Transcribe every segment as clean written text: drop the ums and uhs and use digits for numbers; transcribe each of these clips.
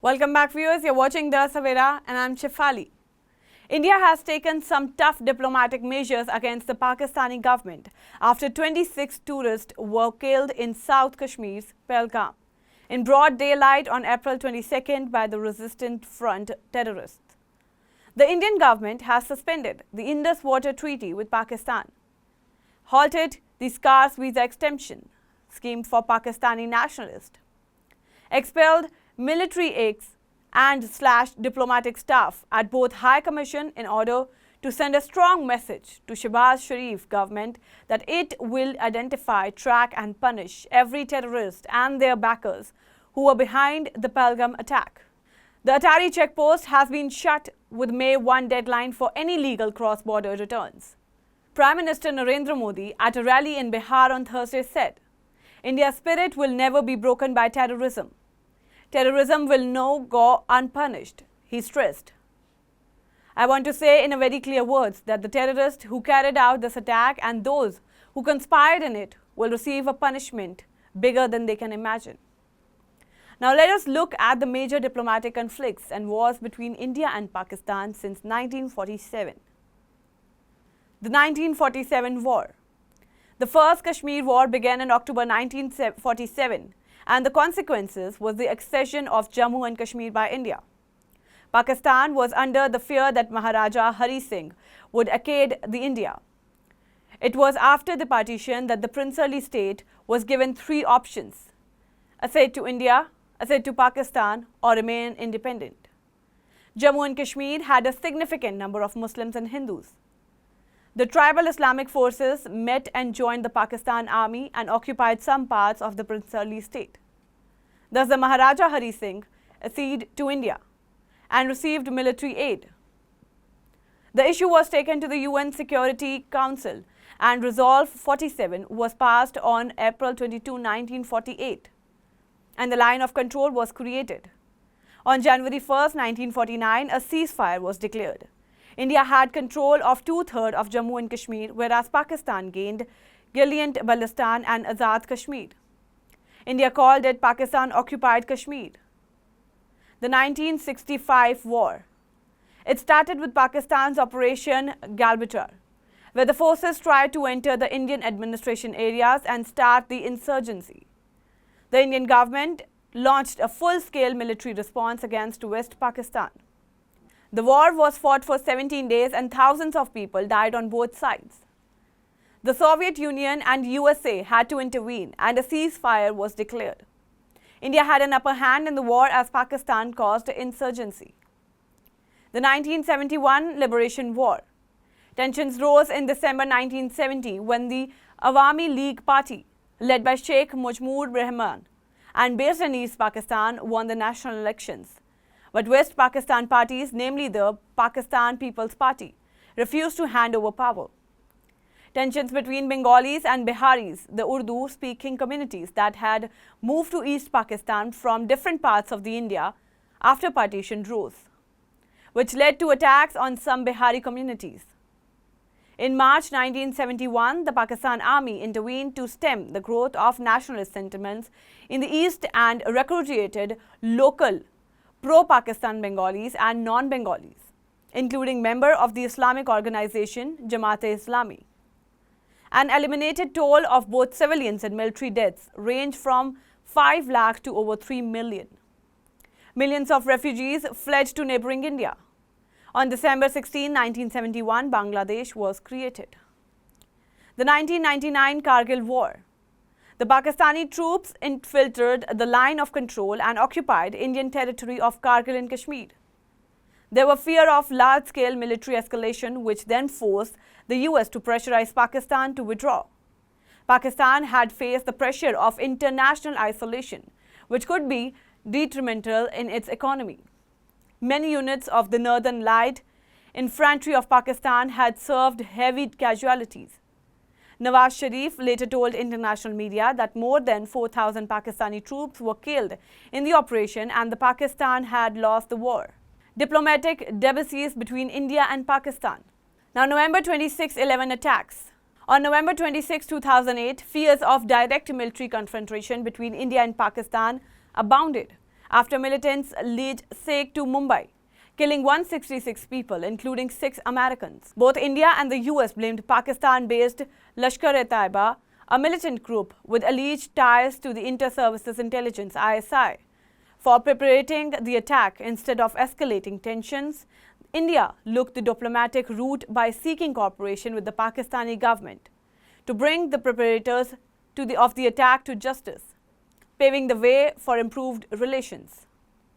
Welcome back, viewers. You're watching The Savera and I'm Shefali. India has taken some tough diplomatic measures against the Pakistani government after 26 tourists were killed in South Kashmir's Pahalgam in broad daylight on April 22nd by the Resistance Front terrorists. The Indian government has suspended the Indus Water Treaty with Pakistan, halted the scarce visa extension scheme for Pakistani nationalists, expelled military aides and slashed diplomatic staff at both High Commission in order to send a strong message to Shehbaz Sharif government that it will identify, track and punish every terrorist and their backers who were behind the Pahalgam attack. The Atari checkpost has been shut with May 1 deadline for any legal cross-border returns. Prime Minister Narendra Modi at a rally in Bihar on Thursday said, "India's spirit will never be broken by terrorism. Terrorism will not go unpunished," he stressed. "I want to say in a very clear words that the terrorists who carried out this attack and those who conspired in it will receive a punishment bigger than they can imagine." Now let us look at the major diplomatic conflicts and wars between India and Pakistan since 1947. The 1947 War. The First Kashmir War began in October 1947. And the consequences was the accession of Jammu and Kashmir by India. Pakistan was under the fear that Maharaja Hari Singh would accede the India. It was after the partition that the princely state was given three options: accede to India, accede to Pakistan, or remain independent. Jammu and Kashmir had a significant number of Muslims and Hindus. The tribal Islamic forces met and joined the Pakistan army and occupied some parts of the princely state. Thus, the Maharaja Hari Singh acceded to India and received military aid. The issue was taken to the UN Security Council and Resolve 47 was passed on April 22, 1948, and the line of control was created. On January 1, 1949, a ceasefire was declared. India had control of two-thirds of Jammu and Kashmir, whereas Pakistan gained Gilgit-Baltistan and Azad Kashmir. India called it Pakistan occupied Kashmir. The 1965 War. It started with Pakistan's Operation Galbatar, where the forces tried to enter the Indian administration areas and start the insurgency. The Indian government launched a full-scale military response against West Pakistan. The war was fought for 17 days and thousands of people died on both sides. The Soviet Union and USA had to intervene and a ceasefire was declared. India had an upper hand in the war as Pakistan caused insurgency. The 1971 Liberation War. Tensions rose in December 1970 when the Awami League Party, led by Sheikh Mujibur Rahman and based in East Pakistan, won the national elections. But West Pakistan parties, namely the Pakistan People's Party, refused to hand over power. Tensions between Bengalis and Biharis, the Urdu-speaking communities that had moved to East Pakistan from different parts of the India after partition rose, which led to attacks on some Bihari communities. In March 1971, the Pakistan Army intervened to stem the growth of nationalist sentiments in the East and recruited local pro-Pakistan Bengalis and non-Bengalis, including member of the Islamic organization Jamaat-e-Islami. An eliminated toll of both civilians and military deaths ranged from 5 lakh to over 3 million. Millions of refugees fled to neighboring India. On December 16, 1971, Bangladesh was created. The 1999 Kargil War. The Pakistani troops infiltrated the line of control and occupied Indian territory of Kargil in Kashmir. There was fear of large-scale military escalation, which then forced the US to pressurize Pakistan to withdraw. Pakistan had faced the pressure of international isolation, which could be detrimental in its economy. Many units of the Northern Light Infantry of Pakistan had served heavy casualties. Nawaz Sharif later told international media that more than 4,000 Pakistani troops were killed in the operation and the Pakistan had lost the war. Diplomatic debates between India and Pakistan. Now, November 26, 11 attacks. On November 26, 2008, fears of direct military confrontation between India and Pakistan abounded after militants laid siege to Mumbai, killing 166 people, including 6 Americans. Both India and the US blamed Pakistan-based Lashkar-e-Taiba, a militant group with alleged ties to the Inter-Services Intelligence (ISI), for perpetrating the attack. Instead of escalating tensions, India looked the diplomatic route by seeking cooperation with the Pakistani government to bring the perpetrators of the attack to justice, paving the way for improved relations.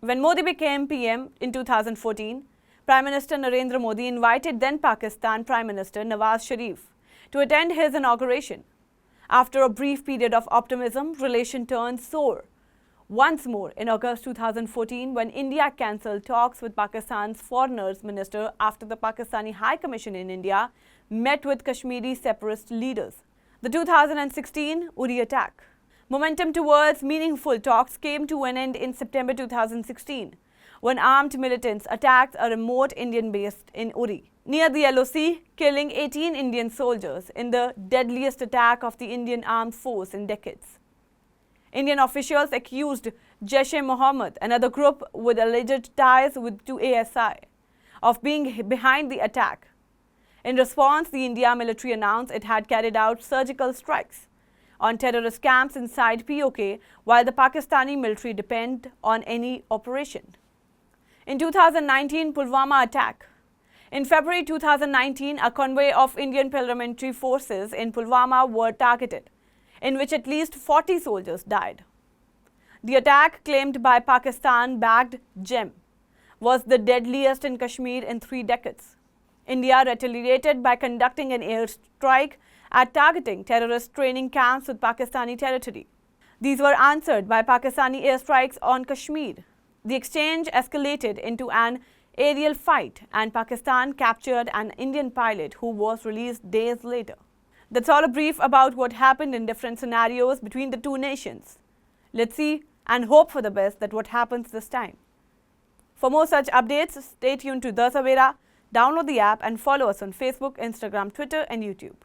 When Modi became PM in 2014, Prime Minister Narendra Modi invited then Pakistan Prime Minister Nawaz Sharif to attend his inauguration. After a brief period of optimism, relations turned sour once more in August 2014 when India cancelled talks with Pakistan's Foreign Minister after the Pakistani High Commission in India met with Kashmiri separatist leaders. The 2016 Uri attack. Momentum towards meaningful talks came to an end in September 2016 when armed militants attacked a remote Indian base in Uri, near the LOC, killing 18 Indian soldiers in the deadliest attack of the Indian armed force in decades. Indian officials accused Jaish-e-Mohammed, another group with alleged ties to ASI, of being behind the attack. In response, the India military announced it had carried out surgical strikes on terrorist camps inside POK, while the Pakistani military depended on any operation. In 2019 Pulwama attack. In February 2019, a convoy of Indian paramilitary forces in Pulwama were targeted, in which at least 40 soldiers died. The attack, claimed by Pakistan-backed JEM, was the deadliest in Kashmir in 3 decades. India retaliated by conducting an airstrike at targeting terrorist training camps with Pakistani territory. These were answered by Pakistani airstrikes on Kashmir. The exchange escalated into an aerial fight and Pakistan captured an Indian pilot who was released days later. That's all a brief about what happened in different scenarios between the two nations. Let's see and hope for the best that what happens this time. For more such updates, stay tuned to The Savera, download the app and follow us on Facebook, Instagram, Twitter and YouTube.